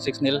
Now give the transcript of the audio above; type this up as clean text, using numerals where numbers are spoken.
6-0